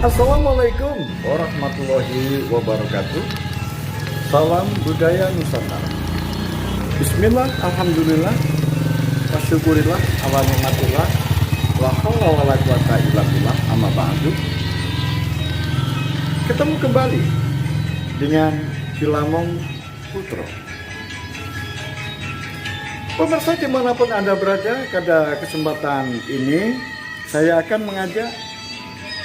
Assalamualaikum warahmatullahi wabarakatuh. Salam budaya Nusantara. Bismillah, alhamdulillah, wasyukurillah, ala nikmatillah, la haula wala quwata illa billah, amma ba'du. Ketemu kembali dengan Kilamong Putro. Pemirsa dimanapun Anda berada, pada kesempatan ini saya akan mengajak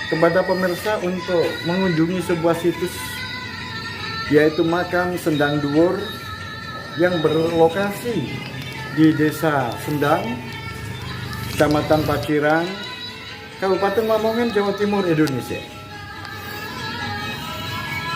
kepada pemirsa untuk mengunjungi sebuah situs, yaitu makam Sendang Dhuwur yang berlokasi di Desa Sendang, Kecamatan Pakirang, Kabupaten Lamongan, Jawa Timur, Indonesia.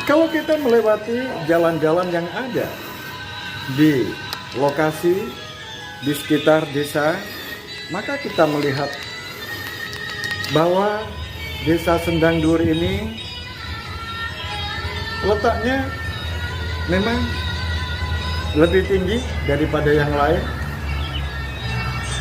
Kalau kita melewati jalan-jalan yang ada di lokasi di sekitar desa, maka kita melihat bahwa Desa Sendang Dhuwur ini letaknya memang lebih tinggi daripada yang lain,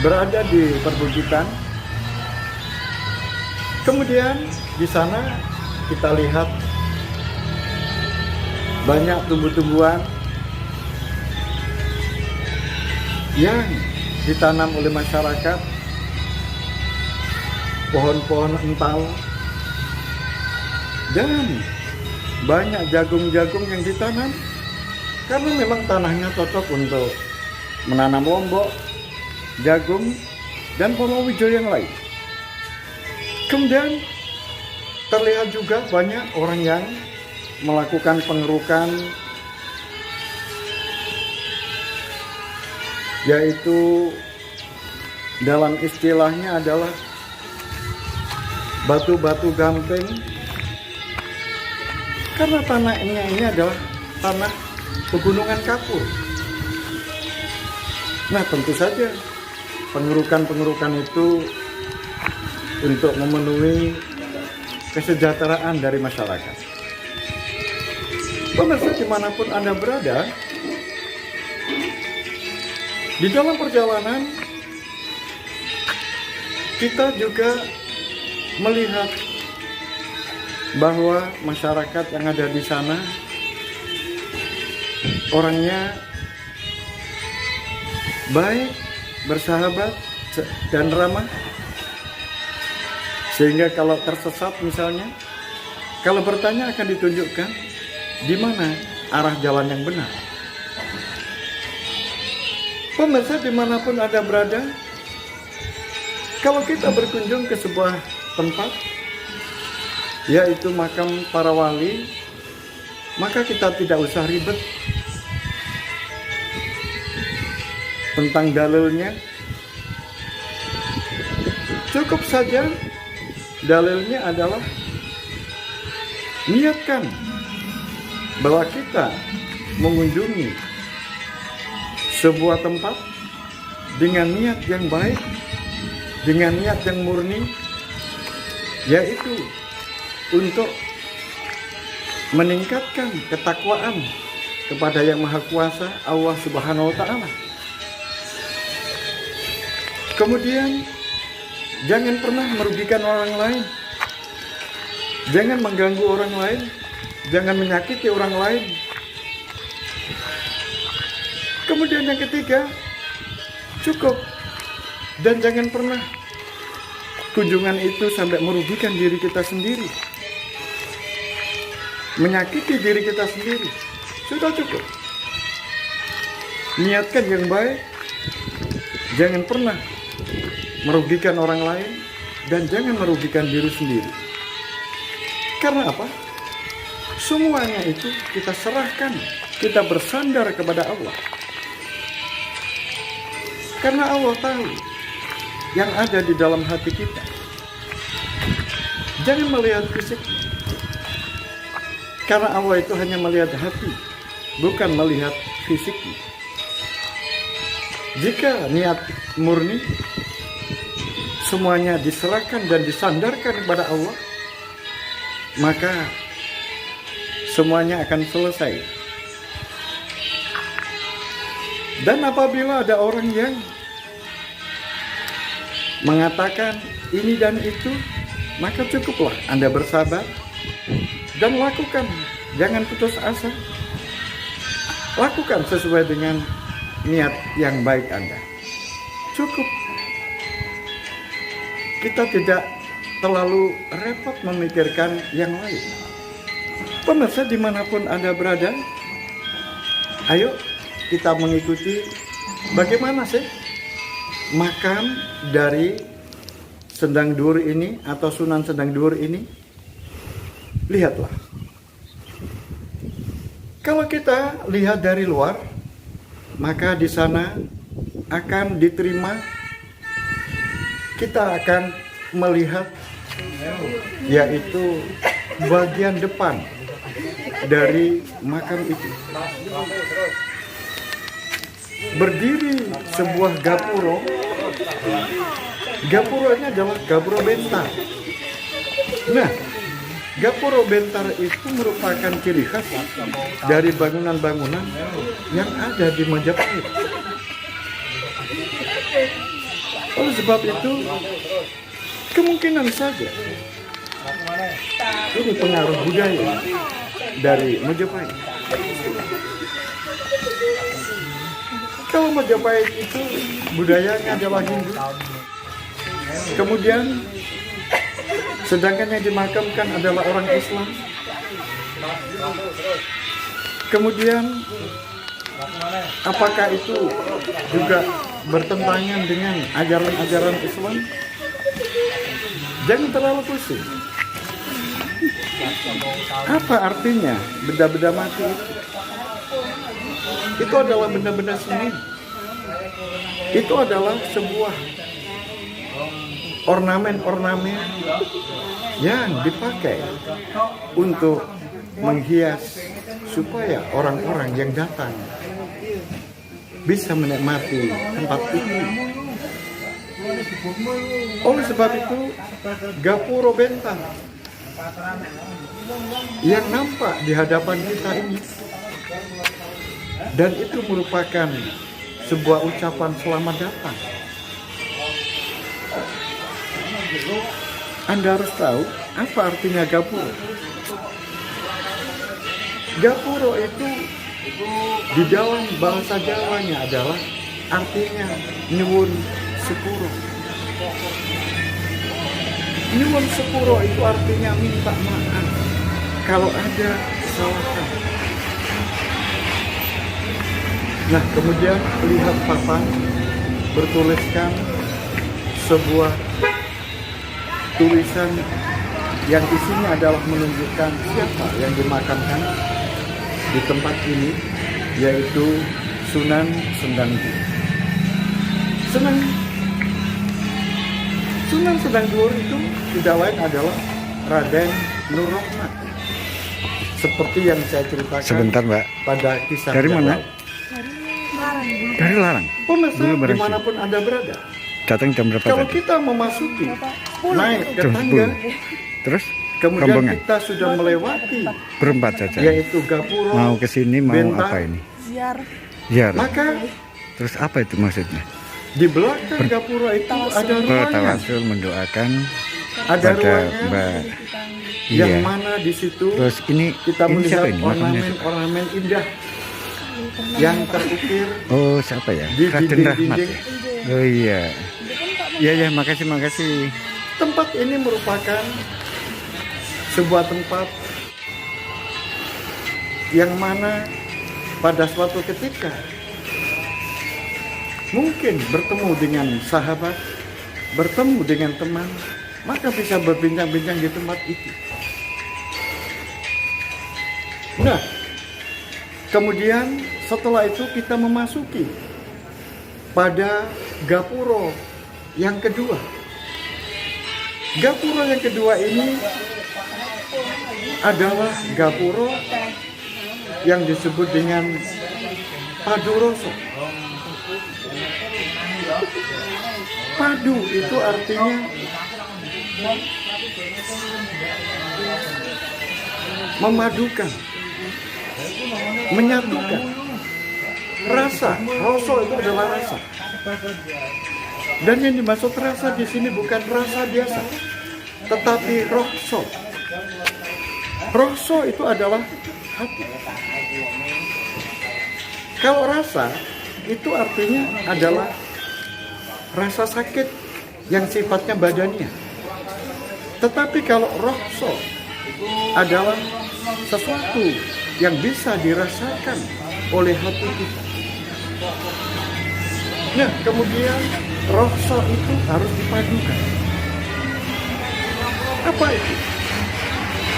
berada di perbukitan. Kemudian di sana kita lihat banyak tumbuh-tumbuhan yang ditanam oleh masyarakat, pohon-pohon ental, dan banyak jagung-jagung yang ditanam karena memang tanahnya cocok untuk menanam lombok, jagung, dan palawija yang lain. Kemudian terlihat juga banyak orang yang melakukan pengerukan, yaitu dalam istilahnya adalah batu-batu gamping, karena tanahnya ini adalah tanah pegunungan kapur. Nah, tentu saja pengerukan-pengerukan itu untuk memenuhi kesejahteraan dari masyarakat. Pemirsa dimanapun Anda berada, di dalam perjalanan kita juga melihat bahwa masyarakat yang ada di sana orangnya baik, bersahabat, dan ramah, sehingga kalau tersesat misalnya, kalau bertanya akan ditunjukkan di mana arah jalan yang benar. Pemirsa dimanapun Anda berada, kalau kita berkunjung ke sebuah tempat, yaitu makam para wali, maka kita tidak usah ribet tentang dalilnya. Cukup saja dalilnya adalah niatkan bahwa kita mengunjungi sebuah tempat dengan niat yang baik, dengan niat yang murni, yaitu untuk meningkatkan ketakwaan kepada Yang Maha Kuasa, Allah Subhanahu wa Ta'ala. Kemudian jangan pernah merugikan orang lain, jangan mengganggu orang lain, jangan menyakiti orang lain. Kemudian yang ketiga, cukup, dan jangan pernah kunjungan itu sampai merugikan diri kita sendiri, menyakiti diri kita sendiri. Sudah cukup. Niatkan yang baik, jangan pernah merugikan orang lain, dan jangan merugikan diri sendiri. Karena apa? Semuanya itu kita serahkan, kita bersandar kepada Allah. Karena Allah tahu yang ada di dalam hati kita. Jangan melihat fisik, karena Allah itu hanya melihat hati, bukan melihat fisik. Jika niat murni, semuanya diserahkan dan disandarkan kepada Allah, maka semuanya akan selesai. Dan apabila ada orang yang mengatakan ini dan itu, maka cukuplah Anda bersabar dan lakukan. Jangan putus asa. Lakukan sesuai dengan niat yang baik Anda. Cukup. Kita tidak terlalu repot memikirkan yang lain. Pemirsa dimanapun Anda berada, ayo kita mengikuti bagaimana sih makam dari Sendang Dhuwur ini atau Sunan Sendang Dhuwur ini. Lihatlah. Kalau kita lihat dari luar, maka di sana akan diterima, kita akan melihat yaitu bagian depan dari makam itu. Berdiri sebuah gapuro. Gapuronya adalah gapuro bentar. Nah, gapuro bentar itu merupakan ciri khas dari bangunan-bangunan yang ada di Majapahit. Oleh sebab itu, kemungkinan saja ini pengaruh budaya dari Majapahit. Kalau Majapahit itu budayanya adalah Hindu, kemudian sedangkan yang dimakamkan adalah orang Islam, kemudian apakah itu juga bertentangan dengan ajaran-ajaran Islam? Jangan terlalu pusing. Apa artinya benda-benda mati itu? Itu adalah benda-benda seni. Itu adalah sebuah ornamen-ornamen yang dipakai untuk menghias supaya orang-orang yang datang bisa menikmati tempat itu. Oleh sebab itu, gapuro bentar yang nampak di hadapan kita ini, dan itu merupakan sebuah ucapan selamat datang. Anda harus tahu apa artinya gapuro. Gapuro itu di dalam bahasa Jawanya adalah artinya nyuwun sepuro. Nyuwun sepuro itu artinya minta maaf kalau ada kesalahan. Nah, kemudian lihat papan bertuliskan sebuah tulisan yang isinya adalah menunjukkan siapa yang dimakamkan di tempat ini, yaitu Sunan Sendang Dhuwur. Sunan Sendang Dhuwur itu tidak lain adalah Raden Nur Rahmat. Seperti yang saya ceritakan. Sebentar, Mbak. Pada kisah dari mana? Dari Larang. Pemirsa dimanapun Anda berada, datang jam berapa kalau tadi? kita memasuki naik ke tangga, Terus kemudian rombongan kita sudah melewati berempat saja. yaitu gapuro, Mau ke sini mau bentar, apa ini? Ziarah. maka Terus apa itu maksudnya? di belakang gapuro itu ada ruangan, Tawasul mendoakan ada pada ruangan Mbak. yang Iya. mana di situ Terus ini kita ini siapa melihat ini? Makamnya siapa? ornamen-ornamen indah yang terukir Oh, siapa ya? di Raden Rahmat. dinding-dinding. Ya? Oh iya. Iya ya, makasih. Tempat ini merupakan sebuah tempat yang mana pada suatu ketika mungkin bertemu dengan sahabat, bertemu dengan teman, maka bisa berbincang-bincang di tempat itu. Nah, kemudian setelah itu kita memasuki pada gapuro yang kedua. Gapuro yang kedua ini adalah gapuro yang disebut dengan Paduroso. Padu itu artinya memadukan, menyatukan. Rasa, roso itu adalah rasa. Dan yang dimaksud rasa di sini bukan rasa biasa, tetapi roh so itu adalah hati. Kalau rasa itu artinya adalah rasa sakit yang sifatnya badania. Tetapi kalau roh so adalah sesuatu yang bisa dirasakan oleh hati kita. Nah, kemudian roh so itu harus dipadukan. Apa itu?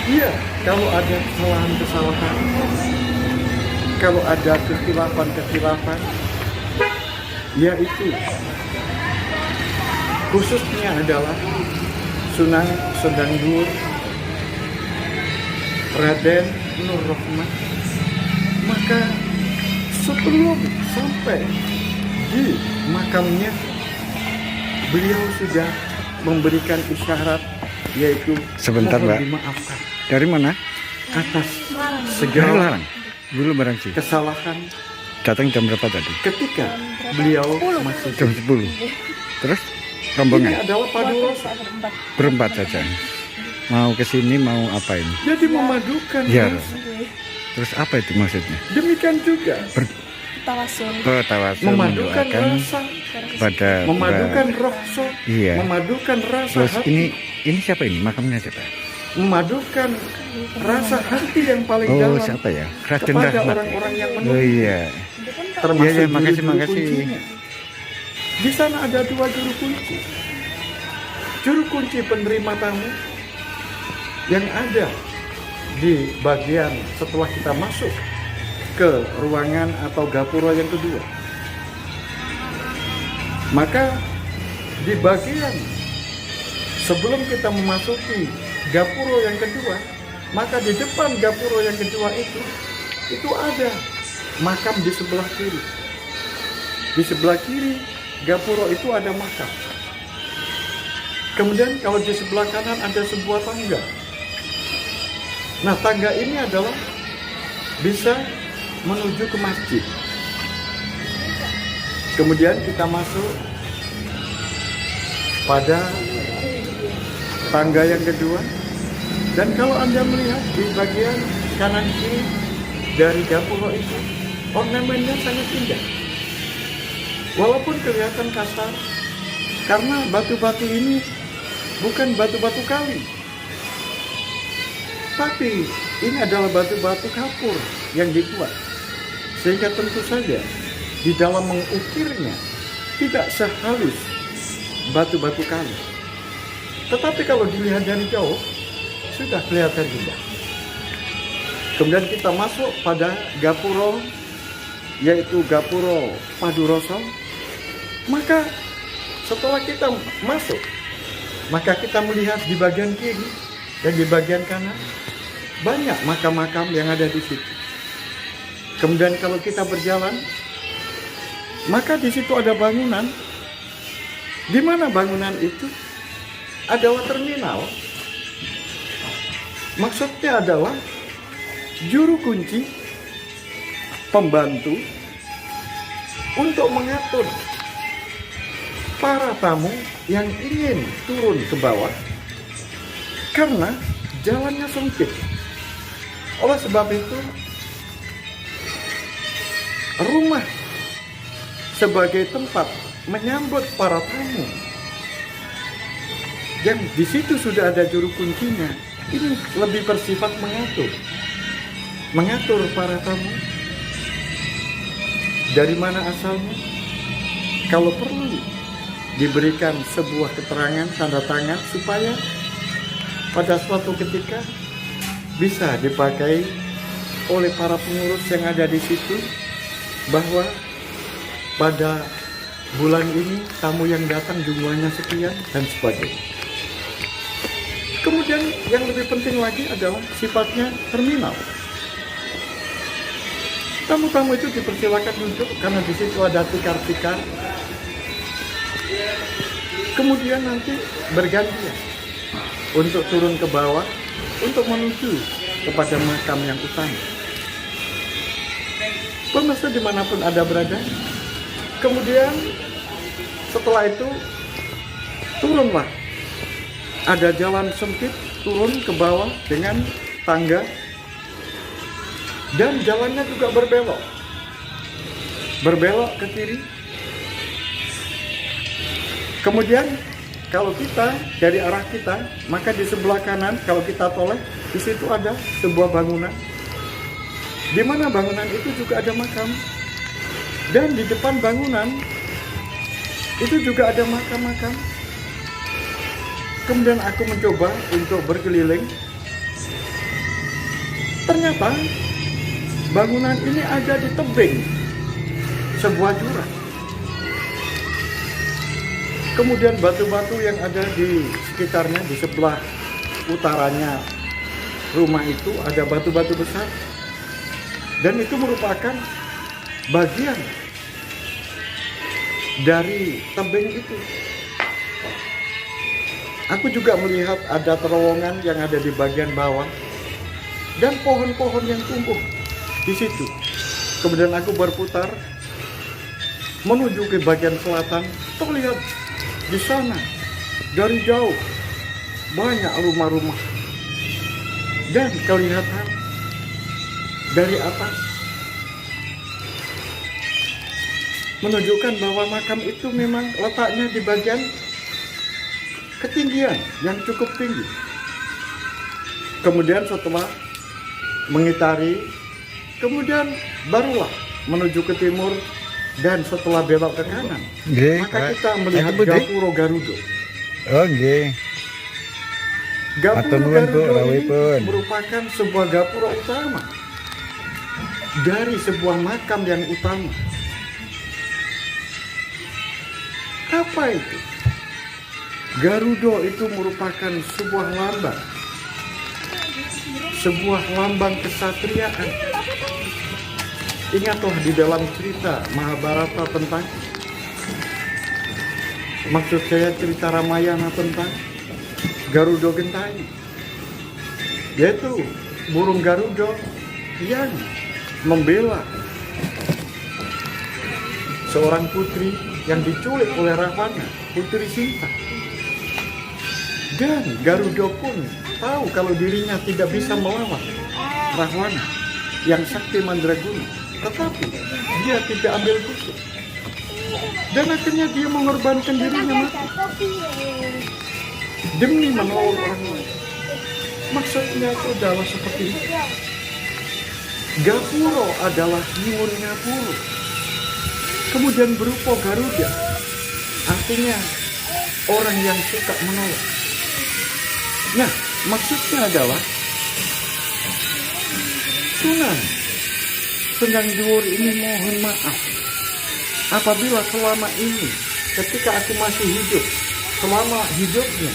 Iya, kalau ada kesalahan-kesalahan, kalau ada kekilafan-kekilafan, yaitu khususnya adalah Sunan Sedang Dur Raden Nur Rohmah, maka sebelum sampai di makamnya, beliau sudah memberikan isyarat, yaitu Sebentar, mohon Mbak. dimaafkan Dari mana? atas Dari segala Larang. Dulu barang sih. kesalahan Datang jam berapa tadi? ketika beliau masih Jam 10. Terus ini rombongan adalah padurosa. berempat saja. Mau ke sini mau apa ini? Jadi memadukan Ya. rasa. Terus apa itu maksudnya? Demikian juga Tawasul. Tawasul memadukan mendoakan rasa, pada memadukan roh so, Iya. memadukan rasa Terus hati, ini siapa ini? Makamnya siapa? memadukan rasa hati yang paling Oh, dalam siapa ya? Raden kepada Rahmat. orang-orang yang Oh menunggu, iya. termasuk Iya, makasih, juru-juru makasih. kuncinya. Di sana ada 2 juru kunci. Juru kunci penerima tamu yang ada di bagian setelah kita masuk ke ruangan atau gapura yang kedua. Maka di bagian sebelum kita memasuki gapura yang kedua, maka di depan gapura yang kedua itu ada makam di sebelah kiri. Di sebelah kiri gapura itu ada makam. Kemudian kalau di sebelah kanan ada sebuah tangga. Nah, tangga ini adalah bisa menuju ke masjid. Kemudian kita masuk pada tangga yang kedua. Dan kalau Anda melihat di bagian kanan kiri dari gapura itu, ornamennya sangat indah. Walaupun kelihatan kasar, karena batu-batu ini bukan batu-batu kali, tapi ini adalah batu-batu kapur yang dibuat, sehingga tentu saja di dalam mengukirnya tidak sehalus batu-batu kali. Tetapi kalau dilihat dari jauh, sudah kelihatan juga. Kemudian kita masuk pada gapura, yaitu gapura Paduroso. Maka setelah kita masuk, maka kita melihat di bagian kiri dan di bagian kanan banyak makam-makam yang ada di situ. Kemudian kalau kita berjalan, maka di situ ada bangunan. Di mana bangunan itu adalah terminal. Maksudnya adalah juru kunci, pembantu untuk mengatur para tamu yang ingin turun ke bawah karena jalannya sempit. Oleh sebab itu, rumah sebagai tempat menyambut para tamu yang di situ sudah ada juru kuncinya, ini lebih bersifat mengatur para tamu dari mana asalnya, kalau perlu diberikan sebuah keterangan tanda tangan supaya pada suatu ketika bisa dipakai oleh para pengurus yang ada di situ, bahwa pada bulan ini tamu yang datang jumlahnya sekian dan sebagainya. Kemudian yang lebih penting lagi adalah sifatnya terminal. Tamu-tamu itu dipersilakan duduk karena di situ ada tikar-tikar. Kemudian nanti bergantian untuk turun ke bawah untuk menuju kepada makam yang utama. Pemirsa dimanapun Anda berada, kemudian setelah itu turunlah ada jalan sempit turun ke bawah dengan tangga, dan jalannya juga berbelok ke kiri. Kemudian kalau kita dari arah kita, maka di sebelah kanan kalau kita toleh, di situ ada sebuah bangunan, di mana bangunan itu juga ada makam, dan di depan bangunan itu juga ada makam-makam. Kemudian aku mencoba untuk berkeliling. Ternyata bangunan ini ada di tebing sebuah jurang. Kemudian batu-batu yang ada di sekitarnya, di sebelah utaranya rumah itu ada batu-batu besar. Dan itu merupakan bagian dari tebing itu. Aku juga melihat ada terowongan yang ada di bagian bawah dan pohon-pohon yang tumbuh di situ. Kemudian aku berputar menuju ke bagian selatan. Terlihat di sana dari jauh banyak rumah-rumah, dan kelihatan dari atas menunjukkan bahwa makam itu memang letaknya di bagian ketinggian yang cukup tinggi. Kemudian setelah mengitari, kemudian barulah menuju ke timur, dan setelah belok ke kanan, maka kita melihat Gapura Garuda. Oh nggih. Gapura Garuda ini merupakan sebuah gapura utama dari sebuah makam yang utama. Apa itu? Garuda itu merupakan sebuah lambang kesatriaan. Ingatlah di dalam cerita Mahabharata tentang, maksud saya cerita Ramayana tentang Garuda Gentayu, yaitu burung Garuda yang membela seorang putri yang diculik oleh Ravana, putri Sinta. Dan Garuda pun tahu kalau dirinya tidak bisa melawan Ravana yang sakti mandraguna, tetapi dia tidak ambil pusuk, dan akhirnya dia mengorbankan dirinya mati demi menolong orang lain. Maksudnya itu adalah seperti itu. Gapura adalah nyuwun ngapura, kemudian berupa Garuda, artinya orang yang suka menolong. Nah, maksudnya adalah Sunan Sendangduur ini mohon maaf apabila selama ini, ketika aku masih hidup, selama hidupnya,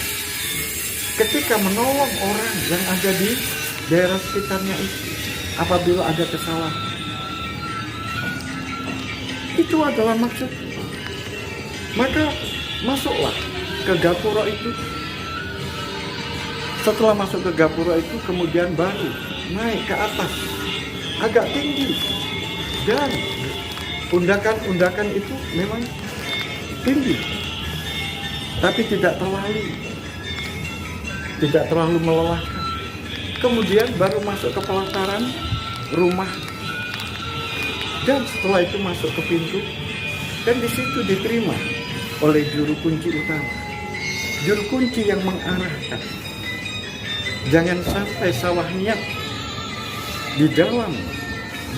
ketika menolong orang yang ada di daerah sekitarnya itu, apabila ada kesalahan, itu adalah maksudnya. Maka masuklah ke gapura itu. Setelah masuk ke gapura itu, kemudian baru naik ke atas agak tinggi, dan undakan-undakan itu memang tinggi, tapi tidak terlalu melelahkan. Kemudian baru masuk ke pelataran rumah, dan setelah itu masuk ke pintu, dan di situ diterima oleh juru kunci utama, juru kunci yang mengarahkan. Jangan sampai salah niat di dalam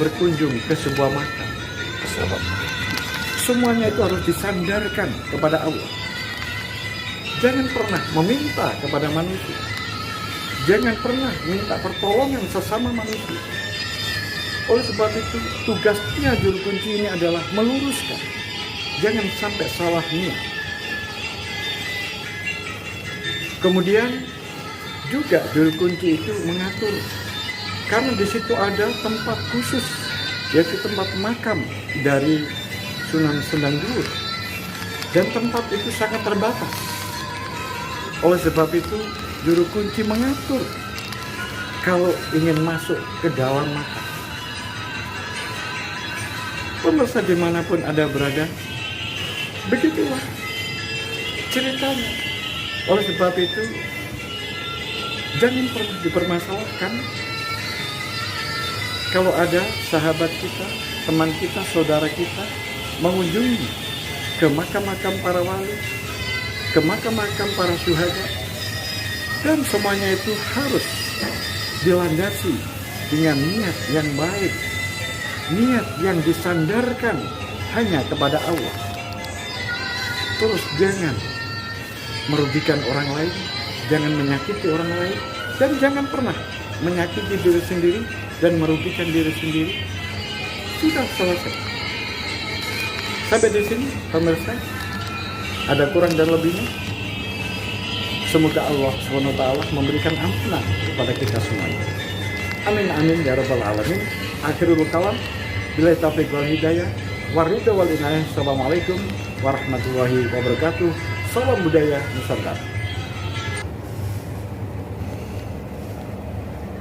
berkunjung ke sebuah makam. Semuanya itu harus disandarkan kepada Allah. Jangan pernah meminta kepada manusia. Jangan pernah minta pertolongan sesama manusia. Oleh sebab itu, tugasnya juru kunci ini adalah meluruskan. Jangan sampai salah niat. Kemudian juga juru kunci itu mengatur, karena di situ ada tempat khusus, yaitu tempat makam dari Sunan Sendangduur, dan tempat itu sangat terbatas. Oleh sebab itu, juru kunci mengatur kalau ingin masuk ke dalam makam. Pemirsa dimanapun Anda berada, begitulah ceritanya. Oleh sebab itu, jangan pernah dipermasalahkan. Kalau ada sahabat kita, teman kita, saudara kita mengunjungi ke makam-makam para wali, ke makam-makam para syuhada, dan semuanya itu harus dilandasi dengan niat yang baik, niat yang disandarkan hanya kepada Allah. Terus jangan merugikan orang lain, jangan menyakiti orang lain, dan jangan pernah menyakiti diri sendiri dan merugikan diri sendiri. Sudah selesai. Sampai di sini pemirsa, ada kurang dan lebihnya. Semoga Allah SWT memberikan ampunan kepada kita semuanya. Amin amin ya rabbal alamin. Akhirul kalam, billahi taufiq wal hidayah, waridha wal inayah. Assalamualaikum warahmatullahi wabarakatuh. Salam budaya Nusantara.